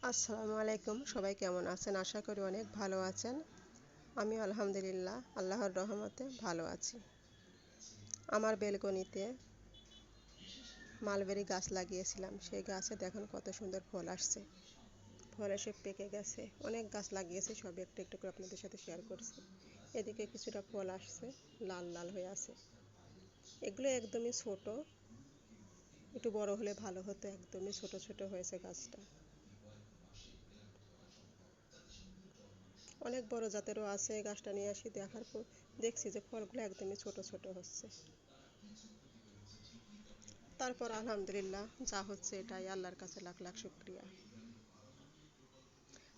আসসালামু আলাইকুম, সবাই কেমন আছেন? আশা করি অনেক ভালো আছেন। আমি আলহামদুলিল্লাহ আল্লাহর রহমতে ভালো আছি। আমার বেলকনিতে মালবেরি গাছ লাগিয়েছিলাম, সেই গাছে দেখুন কত সুন্দর ফল আসছে। ফল এসে পেকে গেছে। অনেক গাছ লাগিয়েছি, সব একটু একটু করে আপনাদের সাথে শেয়ার করছি। এদিকে কিছুটা ফল আসছে, লাল লাল হয়ে আছে। এগুলো একদমই ছোট, একটু বড় হলে ভালো হতো। একদমই ছোট ছোট হয়েছে গাছটা। অনেক বড় জাতেরও আছে। গাছটা নিয়ে আসি, দেখার পর দেখছি যে ফলগুলো একদমই ছোট ছোট হচ্ছে। তারপর আলহামদুলিল্লাহ, যা হচ্ছে এটাই আল্লাহর কাছে লাখ লাখ শুক্রিয়া।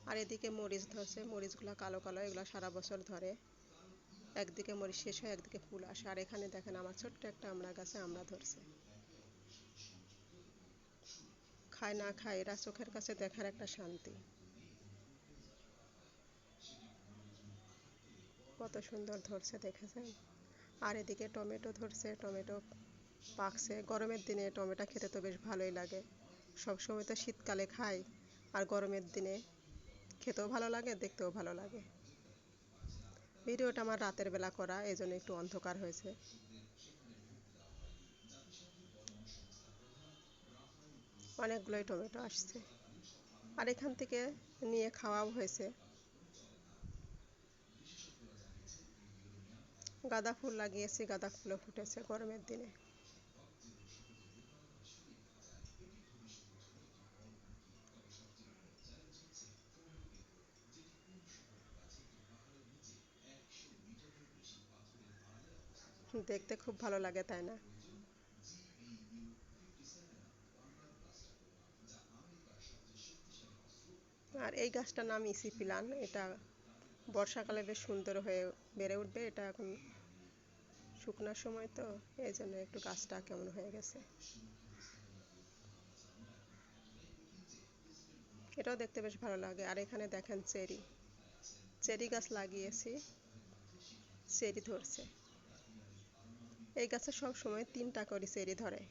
আর এদিকে মরিচ ধরছে, মরিচগুলো কালো কালো, এগুলো সারা বছর ধরে। একদিকে মরিচ শেষ হয়, একদিকে ফুল আসে। আর এখানে দেখেন আমার ছোট্ট একটা আমড়া গাছে আমড়া ধরছে। খায় না খায়, এরা চোখের কাছে দেখার একটা শান্তি। কত সুন্দর ধরছে দেখেছেন। আর এদিকে টমেটো ধরছে, টমেটো পাকছে। গরমের দিনে টমেটো খেতে তো বেশ ভালোই লাগে। সবসময় তো শীতকালে খাই, আর গরমের দিনে খেতেও ভালো লাগে, দেখতেও ভালো লাগে। ভিডিওটা আমার রাতের বেলা করা, এই জন্য একটু অন্ধকার হয়েছে। অনেকগুলোই টমেটো আসছে, আর এখান থেকে নিয়ে খাওয়াও হয়েছে। গাঁদা ফুল লাগিয়েছি, গাঁদা ফুলও ফুটেছে গরমের দিনে। দেখতে খুব ভালো লাগে, তাই না? আর এই গাছটার নাম ইসি প্লান। এটা বর্ষাকালে বেশ সুন্দর হয়ে বেড়ে উঠবে। এটা এখন শুকনার সময় তো, এই জন্য একটু গাছটা কেমন হয়ে গেছে। এটাও দেখতে বেশ ভালো লাগে। আর এখানে দেখেন চেরি, চেরি গাছ লাগিয়েছি, চেরি ধরছে। এই গাছে সব সময় তিনটা করে চেরি ধরে,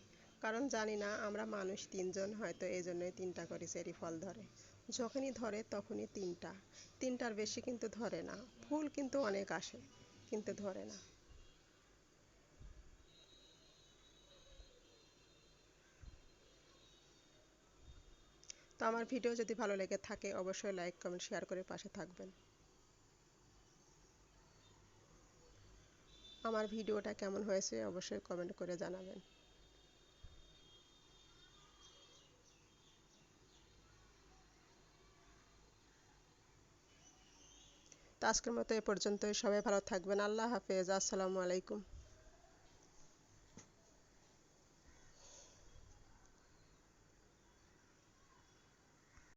কারণ জানি না, আমরা মানুষ তিনজন, হয়তো এই জন্যই তিনটা করে চেরি ফল ধরে। যখনই ধরে তখনই তিনটা, তিনটার বেশি কিন্তু ধরে না। ফুল কিন্তু অনেক আসে, কিন্তু ধরে না। তো আমার ভিডিও যদি ভালো লেগে থাকে, অবশ্যই লাইক কমেন্ট শেয়ার করে পাশে থাকবেন। আমার ভিডিওটা কেমন হয়েছে অবশ্যই কমেন্ট করে জানাবেন। তো আজকের মতো এ পর্যন্তই। সবাই ভালো থাকবেন। আল্লাহ হাফেজ। আসসালামু আলাইকুম।